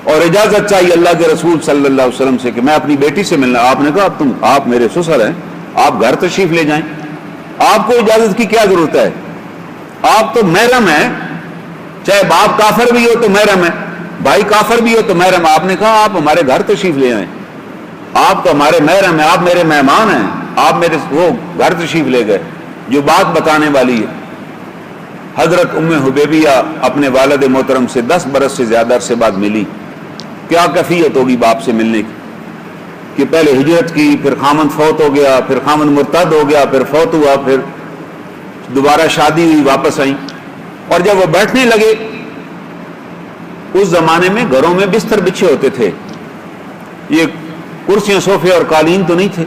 اور اجازت چاہیے اللہ کے رسول صلی اللہ علیہ وسلم سے کہ میں اپنی بیٹی سے ملنا۔ آپ نے کہا آپ میرے سسر ہیں، آپ گھر تشریف لے جائیں، آپ کو اجازت کی کیا ضرورت ہے، آپ تو محرم ہیں، چاہے باپ کافر بھی ہو تو محرم ہے، بھائی کافر بھی ہو تو محرم۔ آپ نے کہا آپ ہمارے گھر تشریف لے آئیں، آپ تو ہمارے محرم ہیں، آپ میرے مہمان ہیں، آپ میرے وہ گھر تشریف لے گئے۔ جو بات بتانے والی ہے، حضرت ام حبیبیہ اپنے والد محترم سے 10 برس سے زیادہ عرصے بعد ملی۔ کیا کیفیت ہوگی باپ سے ملنے کی کہ پہلے ہجرت کی، پھر خامند فوت ہو گیا، پھر خامند مرتد ہو گیا، پھر فوت ہوا، پھر دوبارہ شادی ہوئی، واپس آئیں۔ اور جب وہ بیٹھنے لگے، اس زمانے میں گھروں میں بستر بچھے ہوتے تھے، یہ کرسیاں صوفے اور قالین تو نہیں تھے۔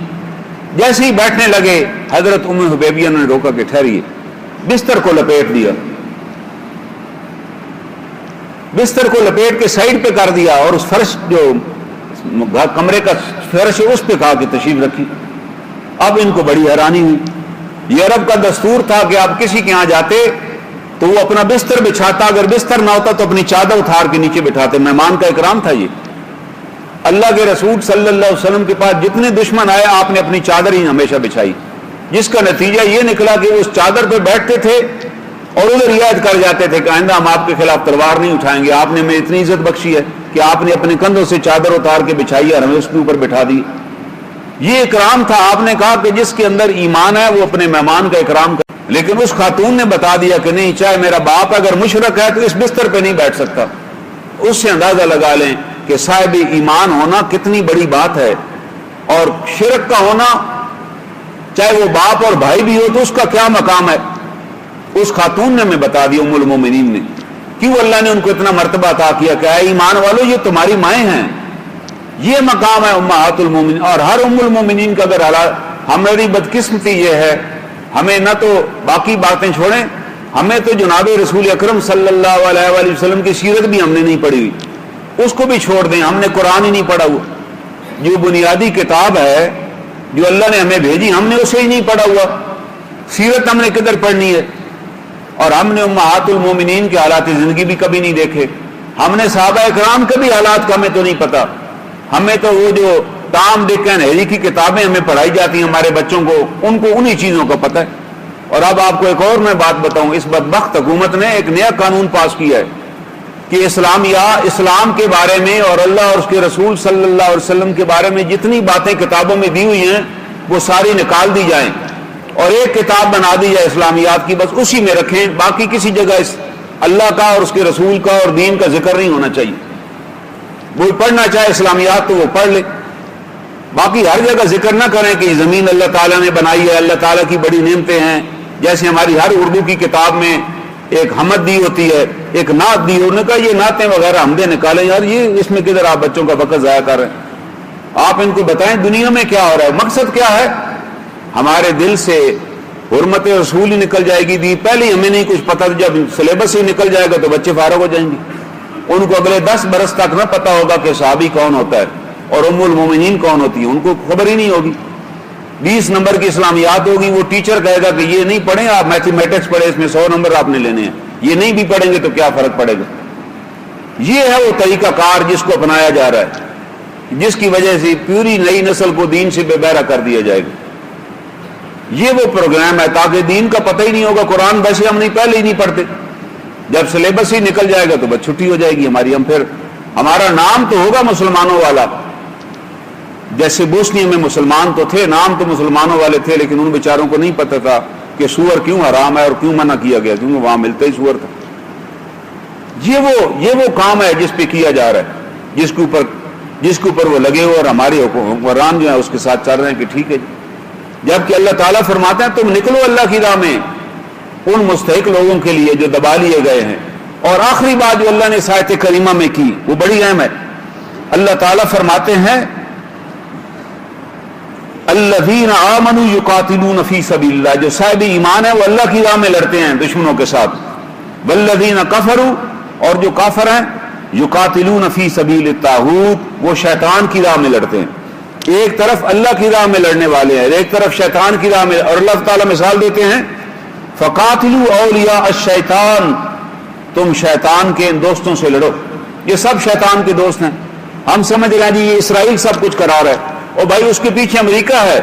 جیسے ہی بیٹھنے لگے حضرت ام حبیبیہ نے روکا کہ ٹھہریے، بستر کو لپیٹ دیا، بستر کو لپیٹ کے سائڈ پہ کر دیا اور اس فرش جو کمرے کا فرش ہے اس پہ کہا کہ تشریف رکھی۔ اب ان کو بڑی حیرانی ہوئی، یہ عرب کا دستور تھا کہ آپ کسی کے یہاں جاتے تو وہ اپنا بستر بچھاتا، اگر بستر نہ ہوتا تو اپنی چادر اتار کے نیچے بٹھاتے، مہمان کا اکرام تھا یہ۔ اللہ کے رسول صلی اللہ علیہ وسلم کے پاس جتنے دشمن آئے آپ نے اپنی چادر ہی ہمیشہ بچھائی، جس کا نتیجہ یہ نکلا کہ وہ اس چادر پہ بیٹھتے تھے اور ادھر رعایت کر جاتے تھے کہ آئندہ ہم آپ کے خلاف تلوار نہیں اٹھائیں گے، آپ نے ہمیں اتنی عزت بخشی ہے کہ آپ نے اپنے کندھوں سے چادر اتار کے بچھائی اور ہمیں اس کے اوپر بٹھا دی۔ یہ اکرام تھا۔ آپ نے کہا کہ جس کے اندر ایمان ہے وہ اپنے مہمان کا اکرام کرے، لیکن اس خاتون نے بتا دیا کہ نہیں، چاہے میرا باپ اگر مشرک ہے تو اس بستر پہ نہیں بیٹھ سکتا۔ اس سے اندازہ لگا لیں کہ صاحب ایمان ہونا کتنی بڑی بات ہے، اور شرک کا ہونا چاہے وہ باپ اور بھائی بھی ہو تو اس کا کیا مقام ہے۔ اس خاتون نے ہمیں بتا دیا، ام المومنین نے، کیوں اللہ نے ان کو اتنا مرتبہ عطا کیا کہ اے ایمان والو یہ تمہاری مائیں ہیں، یہ مقام ہے امہات المومنین۔ اور ہر ام المومنین کا اگر ہماری بدقسمتی یہ ہے، ہمیں نہ تو باقی باتیں چھوڑیں، ہمیں تو جناب رسول اکرم صلی اللہ علیہ وآلہ وسلم کی سیرت بھی ہم نے نہیں پڑھی ہوئی، اس کو بھی چھوڑ دیں، ہم نے قرآن ہی نہیں پڑھا ہوا۔ جو بنیادی کتاب ہے جو اللہ نے ہمیں بھیجی ہم نے اسے ہی نہیں پڑھا ہوا، سیرت ہم نے کدھر پڑھنی ہے؟ اور ہم نے امہات المومنین کے حالات زندگی بھی کبھی نہیں دیکھے، ہم نے صحابہ کرام کے بھی حالات کا ہمیں تو نہیں پتا، ہمیں تو وہ جو تام ڈک اینڈ ہیری کی کتابیں ہمیں پڑھائی جاتی ہیں ہمارے بچوں کو، ان کو انہی چیزوں کا پتہ ہے۔ اور اب آپ کو ایک اور میں بات بتاؤں، اس بدبخت حکومت نے ایک نیا قانون پاس کیا ہے کہ اسلام کے بارے میں اور اللہ اور اس کے رسول صلی اللہ علیہ وسلم کے بارے میں جتنی باتیں کتابوں میں دی ہوئی ہیں وہ ساری نکال دی جائیں اور ایک کتاب بنا دی جائے اسلامیات کی، بس اسی میں رکھیں، باقی کسی جگہ اس اللہ کا اور اس کے رسول کا اور دین کا ذکر نہیں ہونا چاہیے۔ وہ پڑھنا چاہے اسلامیات تو وہ پڑھ لے، باقی ہر جگہ ذکر نہ کریں کہ یہ زمین اللہ تعالیٰ نے بنائی ہے، اللہ تعالیٰ کی بڑی نعمتیں ہیں، جیسے ہماری ہر اردو کی کتاب میں ایک حمد دی ہوتی ہے، ایک نعت دی، انہوں نے کہا یہ نعتیں وغیرہ حمدیں نکالیں، یار یہ اس میں کدھر آپ بچوں کا وقت ضائع کر رہے ہیں؟ آپ ان کو بتائیں دنیا میں کیا ہو رہا ہے، مقصد کیا ہے؟ ہمارے دل سے حرمت رسول ہی نکل جائے گی، پہلے ہی ہمیں نہیں کچھ پتہ، جب سلیبس ہی نکل جائے گا تو بچے فارغ ہو جائیں گے، ان کو اگلے 10 برس تک نہ پتہ ہوگا کہ صحابی کون ہوتا ہے اور ام المومنین کون ہوتی ہے، ان کو خبر ہی نہیں ہوگی۔ 20 نمبر کی اسلامیات ہوگی، وہ ٹیچر کہے گا کہ یہ نہیں پڑھیں آپ، میتھمیٹکس پڑھیں، اس میں 100 نمبر آپ نے لینے ہیں، یہ نہیں بھی پڑھیں گے تو کیا فرق پڑے گا؟ یہ ہے وہ طریقہ کار جس کو اپنایا جا رہا ہے، جس کی وجہ سے پوری نئی نسل کو دین سے بے بہرا کر دیا جائے گا۔ یہ وہ پروگرام ہے تاکہ دین کا پتہ ہی نہیں ہوگا، قرآن ویسے ہم نہیں پہلے ہی نہیں پڑھتے، جب سلیبس ہی نکل جائے گا تو بس چھٹی ہو جائے گی ہماری، ہم پھر ہمارا نام تو ہوگا مسلمانوں والا، جیسے بوسنیا میں مسلمان تو تھے، نام تو مسلمانوں والے تھے، لیکن ان بیچاروں کو نہیں پتہ تھا کہ سور کیوں حرام ہے اور کیوں منع کیا گیا، کیونکہ وہاں ملتا ہی سور تھا۔ یہ وہ کام ہے جس پہ کیا جا رہا ہے، جس کے اوپر وہ لگے ہوئے اور ہمارے حکمران جو ہیں اس کے ساتھ چل رہے ہیں کہ ٹھیک ہے جی، جبکہ اللہ تعالیٰ فرماتے ہیں تم نکلو اللہ کی راہ میں ان مستحق لوگوں کے لیے جو دبا لیے گئے ہیں۔ اور آخری بات جو اللہ نے اس آیت کریمہ میں کی وہ بڑی اہم ہے، اللہ تعالیٰ فرماتے ہیں الذین آمنوا یقاتلون فی سبیل اللہ، جو صاحب ایمان ہے وہ اللہ کی راہ میں لڑتے ہیں دشمنوں کے ساتھ، والذین کفروا، اور جو کافر ہیں یقاتلون فی سبیل الطاغوت، وہ شیطان کی راہ میں لڑتے ہیں۔ ایک طرف اللہ کی راہ میں لڑنے والے ہیں، ایک طرف شیطان کی راہ میں، اور اللہ تعالیٰ مثال دیتے ہیں فقاتلوا اولیاء الشیطان، تم شیطان کے ان دوستوں سے لڑو، یہ سب شیطان کے دوست ہیں۔ ہم سمجھ رہے ہیں جی یہ اسرائیل سب کچھ کرا رہا ہے، اور بھائی اس کے پیچھے امریکہ ہے،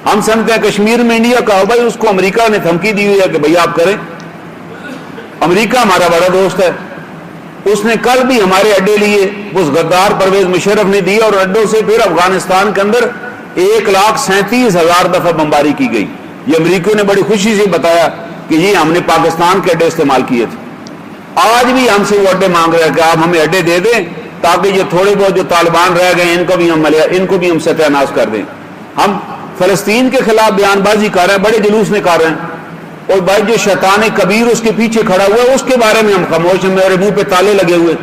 ہم سمجھتے ہیں کشمیر میں انڈیا کا ہو، بھائی اس کو امریکہ نے دھمکی دی ہوئی ہے کہ بھائی آپ کریں، امریکہ ہمارا بڑا دوست ہے، اس نے کل بھی ہمارے اڈے لیے اس غدار پرویز مشرف نے دی، اور اڈوں سے پھر افغانستان کے اندر 1,37,000 دفعہ بمباری کی گئی۔ یہ امریکہ نے بڑی خوشی سے بتایا کہ یہ ہم نے پاکستان کے اڈے استعمال کیے تھے، آج بھی ہم سے وہ اڈے مانگ رہے ہیں کہ آپ ہمیں اڈے دے دیں تاکہ یہ تھوڑے بہت جو طالبان رہ گئے ان کو بھی ہم ستیہ ناش کر دیں۔ ہم فلسطین کے خلاف بیان بازی کر رہے ہیں، بڑے جلوس نکال رہے ہیں، اور بھائی جو شیطان کبیر اس کے پیچھے کھڑا ہوا ہے اس کے بارے میں ہم خاموش ہیں، میرے منہ پہ تالے لگے ہوئے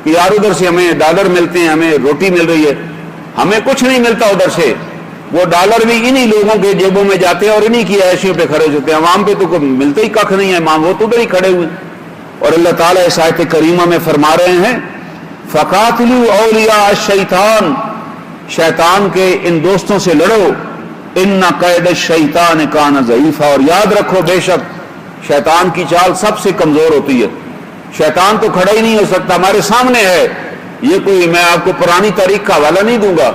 کہ یار ادھر سے ہمیں ڈالر ملتے ہیں، ہمیں روٹی مل رہی ہے، ہمیں کچھ نہیں ملتا ادھر سے، وہ ڈالر بھی انہی لوگوں کے جیبوں میں جاتے ہیں اور انہی کی عیشیوں پہ خرچ ہوتے ہیں، عوام پہ تو کوئی ملتا ہی کھ نہیں ہے، ماں وہ تو ادھر ہی کھڑے ہوئے۔ اور اللہ تعالیٰ اس آیت کریمہ میں فرما رہے ہیں فقاتلوا اولیاء الشیطان، شیطان کے ان دوستوں سے لڑو، ان قید الشیطان کان ضعیفا، اور یاد رکھو بے شک شیطان کی چال سب سے کمزور ہوتی ہے، شیطان تو کھڑا ہی نہیں ہو سکتا، ہمارے سامنے ہے، یہ کوئی میں آپ کو پرانی تاریخ کا حوالہ نہیں دوں گا،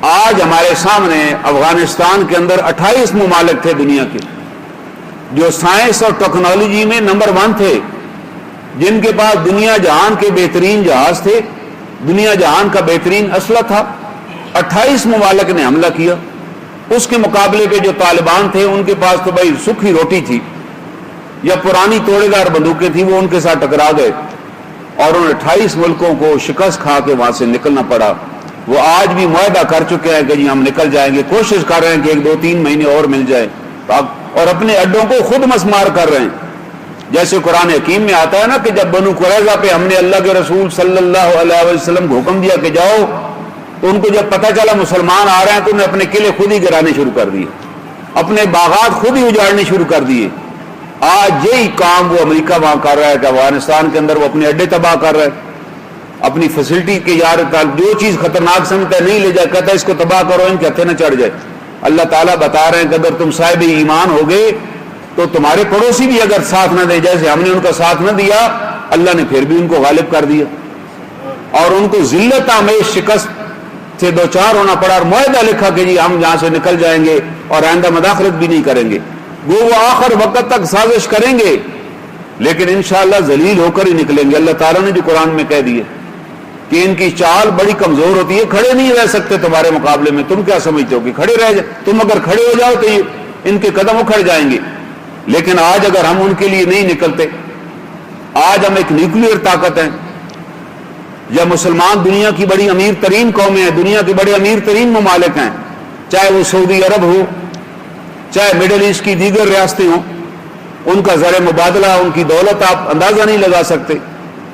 آج ہمارے سامنے افغانستان کے اندر 28 ممالک تھے دنیا کے جو سائنس اور ٹیکنالوجی میں نمبر 1 تھے، جن کے پاس دنیا جہان کے بہترین جہاز تھے، دنیا جہان کا بہترین اسلحہ تھا، 28 ممالک نے حملہ کیا۔ اس کے مقابلے پہ جو طالبان تھے ان کے پاس تو بھائی سکھی روٹی تھی یا پرانی توڑے دار بندوقیں تھیں، وہ ان کے ساتھ ٹکرا گئے اور ان 28 ملکوں کو شکست کھا کے وہاں سے نکلنا پڑا۔ وہ آج بھی معاہدہ کر چکے ہیں کہ جی ہم نکل جائیں گے، کوشش کر رہے ہیں کہ 1-2-3 مہینے اور مل جائے، اور اپنے اڈوں کو خود مسمار کر رہے ہیں۔ جیسے قرآن حکیم میں آتا ہے نا کہ جب بنو قریظہ پہ ہم نے اللہ کے رسول صلی اللہ علیہ وسلم کو حکم دیا کہ جاؤ، تو ان کو جب پتہ چلا مسلمان آ رہے ہیں تو انہیں اپنے قلعے خود ہی گرانے شروع کر دیے، اپنے باغات خود ہی اجاڑنے شروع کر دیے، آج یہی کام وہ امریکہ وہاں کر رہا ہے کہ افغانستان کے اندر وہ اپنے اڈے تباہ کر رہا ہے، اپنی فیسلٹی کے یار جو چیز خطرناک سمجھتا ہے نہیں لے جائے، کہتا ہے اس کو تباہ کرو، ان کے ہتھے نہ چڑھ جائے۔ اللہ تعالیٰ بتا رہے ہیں کہ اگر تم صاحب ایمان ہو گئے تو تمہارے پڑوسی بھی اگر ساتھ نہ دے، جیسے ہم نے ان کا ساتھ نہ دیا، اللہ نے پھر بھی ان کو غالب کر دیا اور ان کو ذلت آمیز شکست سے دوچار ہونا پڑا، اور معاہدہ لکھا کہ جی ہم یہاں سے نکل جائیں گے اور آئندہ مداخلت بھی نہیں کریں گے۔ وہ آخر وقت تک سازش کریں گے لیکن انشاءاللہ ذلیل ہو کر ہی نکلیں گے۔ اللہ تعالیٰ نے جو قرآن میں کہہ دیے کہ ان کی چال بڑی کمزور ہوتی ہے، کھڑے نہیں رہ سکتے تمہارے مقابلے میں۔ تم کیا سمجھتے ہو کہ کھڑے رہ جائے؟ تم اگر کھڑے ہو جاؤ تو ان کے قدم اکھڑ جائیں گے، لیکن آج اگر ہم ان کے لیے نہیں نکلتے، آج ہم ایک نیوکلیئر طاقت ہیں، یا مسلمان دنیا کی بڑی امیر ترین قومیں ہیں، دنیا کے بڑے امیر ترین ممالک ہیں، چاہے وہ سعودی عرب ہو، چاہے مڈل ایسٹ کی دیگر ریاستیں ہوں، ان کا زر مبادلہ، ان کی دولت آپ اندازہ نہیں لگا سکتے۔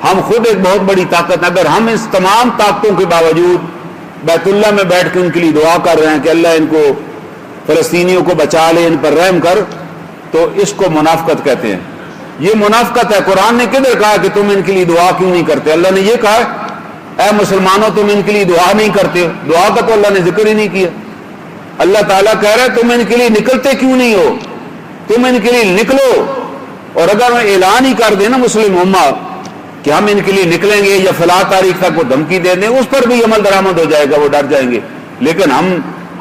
ہم خود ایک بہت بڑی طاقت، اگر ہم اس تمام طاقتوں کے باوجود بیت اللہ میں بیٹھ کے ان کے لیے دعا کر رہے ہیں کہ اللہ ان کو فلسطینیوں کو بچا لے، ان پر رحم کر، تو اس کو منافقت کہتے ہیں۔ یہ منافقت ہے۔ قرآن نے کدھر کہا کہ تم ان کے لیے دعا کیوں نہیں کرتے؟ اللہ نے یہ کہا اے مسلمانوں تم ان کے لیے دعا نہیں کرتے ہو، دعا کا تو اللہ نے ذکر ہی نہیں کیا۔ اللہ تعالیٰ کہہ رہا ہے تم ان کے لیے نکلتے کیوں نہیں ہو؟ تم ان کے لیے نکلو، اور اگر اعلان ہی کر دیں نا مسلم امہ کہ ہم ان کے لیے نکلیں گے یا فلاں تاریخ تک وہ دھمکی دے دیں، اس پر بھی عمل درآمد ہو جائے گا، وہ ڈر جائیں گے۔ لیکن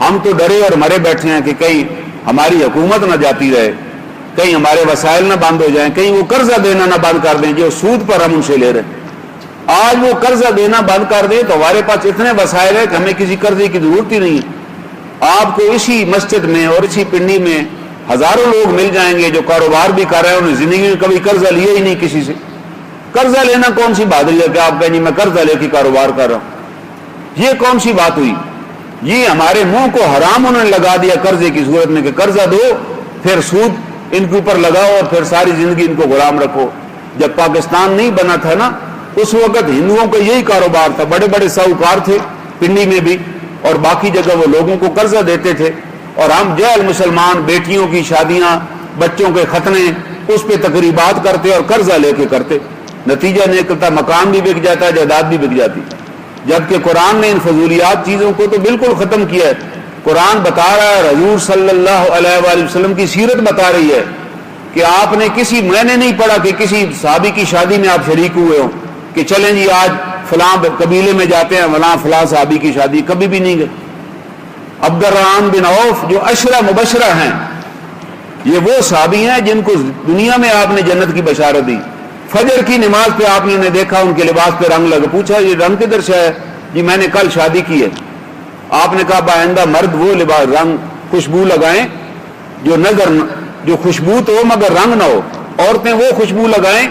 ہم تو ڈرے اور مرے بیٹھے ہیں کہ کہیں ہماری حکومت نہ جاتی رہے، کہیں ہمارے وسائل نہ بند ہو جائیں، کہیں وہ قرضہ دینا نہ بند کر دیں جو سود پر ہم ان سے لے رہے ہیں۔ آج وہ قرضہ دینا بند کر دیں تو ہمارے پاس اتنے وسائل ہیں کہ ہمیں کسی قرضے کی ضرورت ہی نہیں ہے۔ آپ کو اسی مسجد میں اور اسی پنڈی میں ہزاروں لوگ مل جائیں گے جو کاروبار بھی کر رہے ہیں، انہیں زندگی میں کبھی قرضہ لیا ہی نہیں کسی سے۔ قرضہ لینا کون سی بہادری ہے کہ آپ کہیں میں قرضہ لے کے کاروبار کر رہا ہوں؟ یہ کون سی بات ہوئی؟ یہ ہمارے منہ کو حرام انہوں نے لگا دیا قرضے کی صورت میں کہ قرضہ دو، پھر سود ان کے اوپر لگاؤ اور پھر ساری زندگی ان کو غلام رکھو۔ جب پاکستان نہیں بنا تھا نا، اس وقت ہندوؤں کا یہی کاروبار تھا، بڑے بڑے ساہوکار تھے پنڈی میں بھی اور باقی جگہ، وہ لوگوں کو قرضہ دیتے تھے، اور ہم جہل مسلمان بیٹیوں کی شادیاں، بچوں کے ختنے، اس پہ تقریبات کرتے اور قرضہ لے کے کرتے۔ نتیجہ نکلتا مکان بھی بک جاتا ہے، جائیداد بھی بک جاتی، جبکہ قرآن نے ان فضولیات چیزوں کو تو بالکل ختم کیا ہے۔ قرآن بتا رہا ہے، حضور صلی اللہ علیہ وآلہ وسلم کی سیرت بتا رہی ہے کہ آپ نے میں نے نہیں پڑھا کہ کسی صحابی کی شادی میں آپ شریک ہوئے ہوں کہ چلیں جی آج فلاں قبیلے میں جاتے ہیں فلاں صحابی کی شادی، کبھی بھی نہیں گئے۔ عبد الرحمن بن عوف جو عشرہ مبشرہ ہیں، یہ وہ صحابی ہیں جن کو دنیا میں آپ نے جنت کی بشارت دی۔ فجر کی نماز پہ آپ نے انہیں دیکھا، ان کے لباس پہ رنگ لگا، پوچھا یہ رنگ کدھر سے ہے؟ جی میں نے کل شادی کی ہے۔ آپ نے کہا بآئندہ مرد وہ لباس رنگ خوشبو لگائیں جو خوشبو تو ہو مگر رنگ نہ ہو، عورتیں وہ خوشبو لگائیں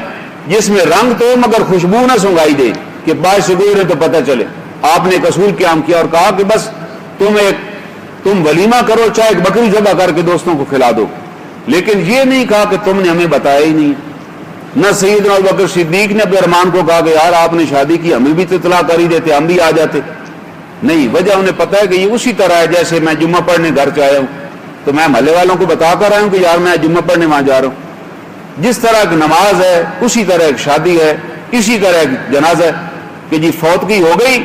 جس میں رنگ تو ہو مگر خوشبو نہ سنگائی دے کہ باعث سے گزرے تو پتہ چلے۔ آپ نے ایک اصول قیام کیا اور کہا کہ بس تم ولیمہ کرو، چاہے ایک بکری ذبح کر کے دوستوں کو کھلا دو، لیکن یہ نہیں کہا کہ تم نے ہمیں بتایا ہی نہیں۔ نہ سیدنا ابوبکر صدیق نے عبد الرحمن کو کہا کہ یار آپ نے شادی کی، ہمیں بھی تو اطلاع کر ہی دیتے، ہم بھی آ جاتے۔ نہیں، وجہ انہیں پتا ہے کہ یہ اسی طرح ہے جیسے میں جمعہ پڑھنے گھر سے آیا ہوں تو میں محلے والوں کو بتا کر آیا ہوں کہ یار میں جمعہ پڑھنے وہاں جا رہا ہوں۔ جس طرح ایک نماز ہے اسی طرح ایک شادی ہے، اسی طرح ایک جنازہ ہے کہ جی فوتگی ہو گئی،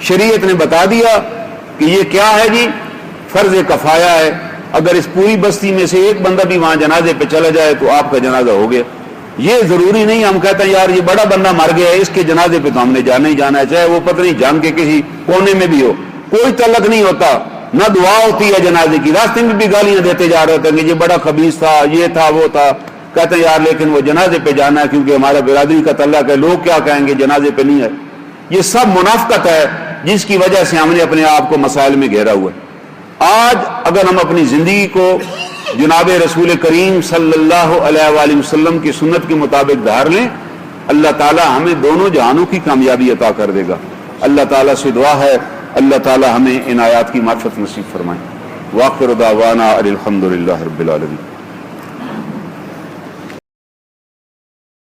شریعت نے بتا دیا کہ یہ کیا ہے جی، فرض کفایہ ہے، اگر اس پوری بستی میں سے ایک بندہ بھی وہاں جنازے پہ چلا جائے تو آپ کا جنازہ ہو گیا۔ یہ ضروری نہیں ہم کہتے ہیں یار یہ بڑا بندہ مر گیا ہے، اس کے جنازے پہ تو ہم نے جانا ہی جانا ہے، چاہے وہ پتہ نہیں جان کے کسی کونے میں بھی ہو، کوئی تعلق نہیں ہوتا، نہ دعا ہوتی ہے جنازے کی۔ راستے میں بھی گالیاں دیتے جا رہے تھے کہ یہ بڑا خبیث تھا، یہ تھا وہ تھا، کہتے ہیں یار لیکن وہ جنازے پہ جانا ہے کیونکہ ہمارا برادری کا تعلق ہے، لوگ کیا کہیں گے جنازے پہ نہیں ہے۔ یہ سب منافقت ہے جس کی وجہ سے ہم نے اپنے آپ کو مسائل میں گھیرا ہوا ہے۔ آج اگر ہم اپنی زندگی کو جناب رسول کریم صلی اللہ علیہ وآلہ وسلم کی سنت کے مطابق دھار لیں، اللہ تعالی ہمیں دونوں جہانوں کی کامیابی عطا کر دے گا۔ اللہ تعالیٰ سے دعا ہے اللہ تعالی ہمیں ان آیات کی معرفت نصیب فرمائے۔ وآخر دعوانا الحمد للہ رب العالمین۔